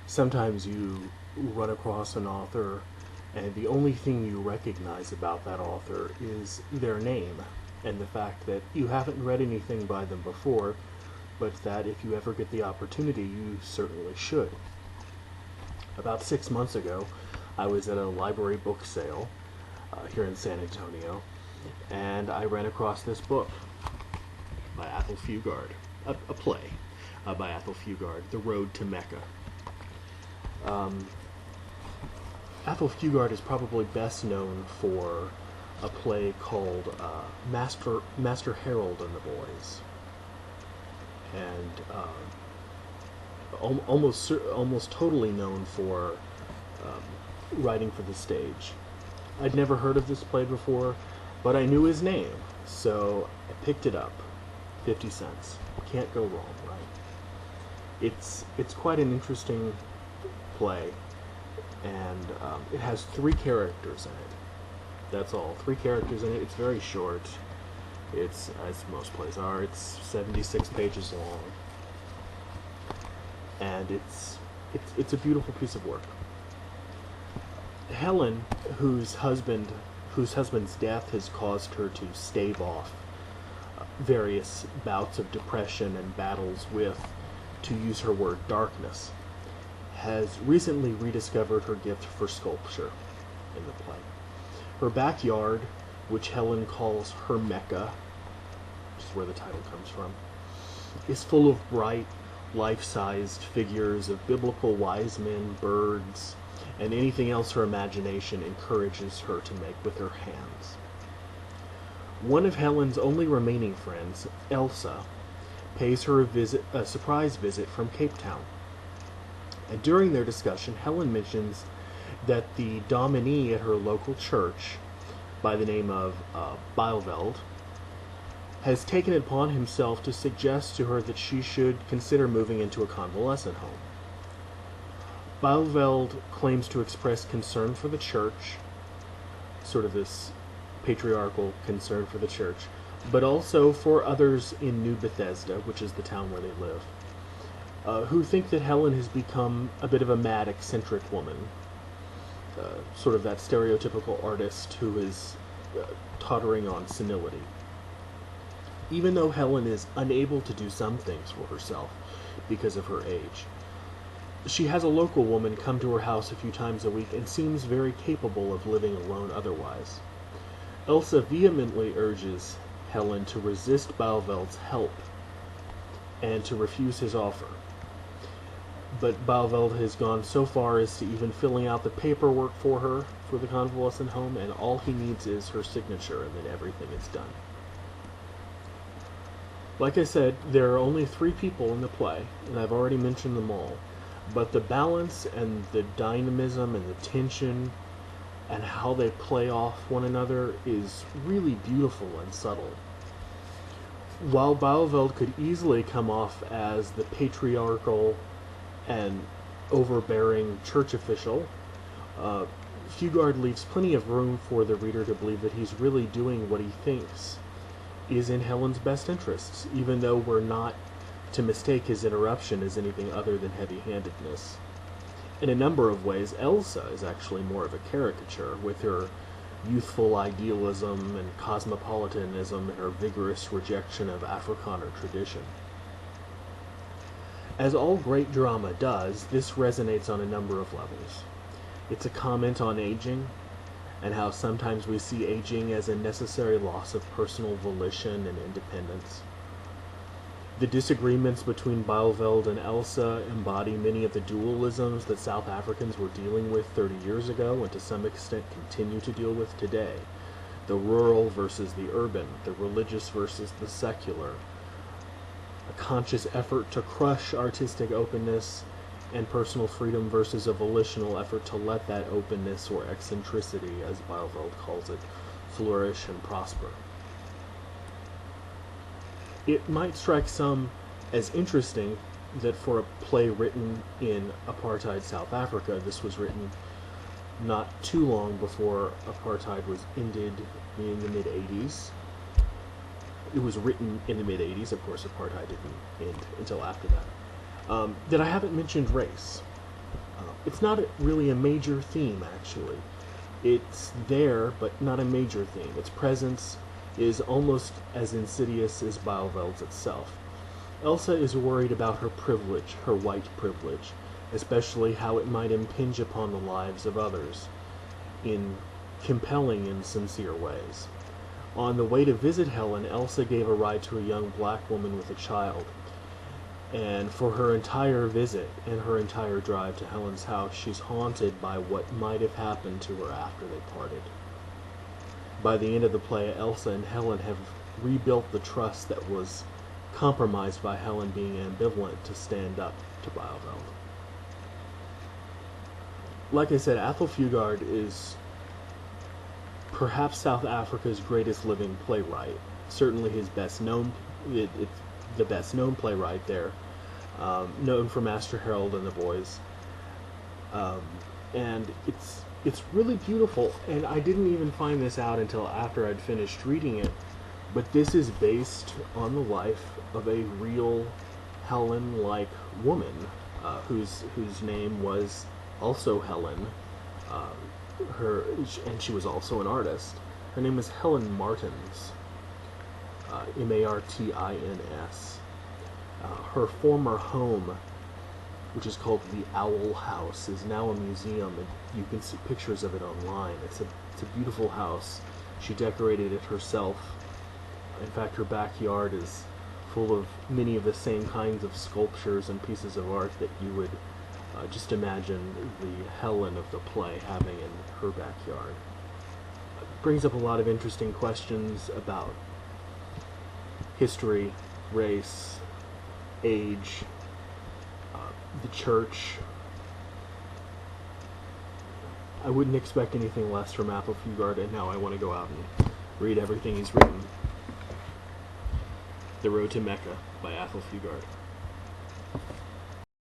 Sometimes you run across an author and the only thing you recognize about that author is their name and the fact that you haven't read anything by them before, but that if you ever get the opportunity, you certainly should. About 6 months ago, I was at a library book sale here in San Antonio, and I ran across this book by Athol Fugard, a play by Athol Fugard, The Road to Mecca. Um, Athol Fugard is probably best known for a play called Master Harold and the Boys, and almost totally known for writing for the stage. I'd never heard of this play before, but I knew his name, so I picked it up. 50 cents. Can't go wrong, right? It's quite an interesting play, and it has 3 characters in it. That's all. 3 characters in it. It's very short. It's, as most plays are, it's 76 pages long, and it's a beautiful piece of work. Helen, whose husband's death has caused her to stave off various bouts of depression and battles with, to use her word, darkness, has recently rediscovered her gift for sculpture in the play. Her backyard, which Helen calls her Mecca, which is where the title comes from, is full of bright, life-sized figures of biblical wise men, birds, and anything else her imagination encourages her to make with her hands. One of Helen's only remaining friends, Elsa, pays her a surprise visit from Cape Town. And during their discussion, Helen mentions that the dominee at her local church, by the name of Bielveld, has taken it upon himself to suggest to her that she should consider moving into a convalescent home. Bielveld claims to express concern for the church, sort of this patriarchal concern for the church, but also for others in New Bethesda, which is the town where they live, who think that Helen has become a bit of a mad, eccentric woman, sort of that stereotypical artist who is tottering on senility. Even though Helen is unable to do some things for herself because of her age, she has a local woman come to her house a few times a week and seems very capable of living alone otherwise. Elsa vehemently urges Helen to resist Bielveld's help and to refuse his offer. But Bielveld has gone so far as to even filling out the paperwork for her for the convalescent home, and all he needs is her signature, and then everything is done. Like I said, there are only 3 people in the play, and I've already mentioned them all. But the balance and the dynamism and the tension and how they play off one another is really beautiful and subtle. While Bielveld could easily come off as the patriarchal and overbearing church official, Fugard leaves plenty of room for the reader to believe that he's really doing what he thinks is in Helen's best interests, even though we're not to mistake his interruption as anything other than heavy-handedness. In a number of ways, Elsa is actually more of a caricature, with her youthful idealism and cosmopolitanism and her vigorous rejection of Afrikaner tradition. As all great drama does, this resonates on a number of levels. It's a comment on aging, and how sometimes we see aging as a necessary loss of personal volition and independence. The disagreements between Bielveld and Elsa embody many of the dualisms that South Africans were dealing with 30 years ago and to some extent continue to deal with today. The rural versus the urban, the religious versus the secular, a conscious effort to crush artistic openness and personal freedom versus a volitional effort to let that openness, or eccentricity as Bielveld calls it, flourish and prosper. It might strike some as interesting that for a play written in apartheid South Africa, this was written not too long before apartheid was ended in the mid-80s. It was written in the mid-80s, of course apartheid didn't end until after that. That I haven't mentioned race. it's not really a major theme, actually. It's there, but not a major theme. Its presence is almost as insidious as Baalveld's itself. Elsa is worried about her privilege, her white privilege, especially how it might impinge upon the lives of others in compelling and sincere ways. On the way to visit Helen, Elsa gave a ride to a young black woman with a child. And for her entire visit and her entire drive to Helen's house, she's haunted by what might have happened to her after they parted. By the end of the play, Elsa and Helen have rebuilt the trust that was compromised by Helen being ambivalent to stand up to Baalveld. Like I said, Athol Fugard is perhaps South Africa's greatest living playwright. Certainly his best known, it's the best known playwright there, known for Master Harold and the Boys. And it's really beautiful, and I didn't even find this out until after I'd finished reading it, but this is based on the life of a real Helen-like woman, whose name was also Helen, and she was also an artist. Her name was Helen Martins, Martins. Her former home, which is called the Owl House, is now a museum, and you can see pictures of it online. It's a beautiful house. She decorated it herself. In fact, her backyard is full of many of the same kinds of sculptures and pieces of art that you would just imagine the Helen of the play having in her backyard. It brings up a lot of interesting questions about history, race, age, the church. I wouldn't expect anything less from Athol Fugard, and now I want to go out and read everything he's written. The Road to Mecca by Athol Fugard.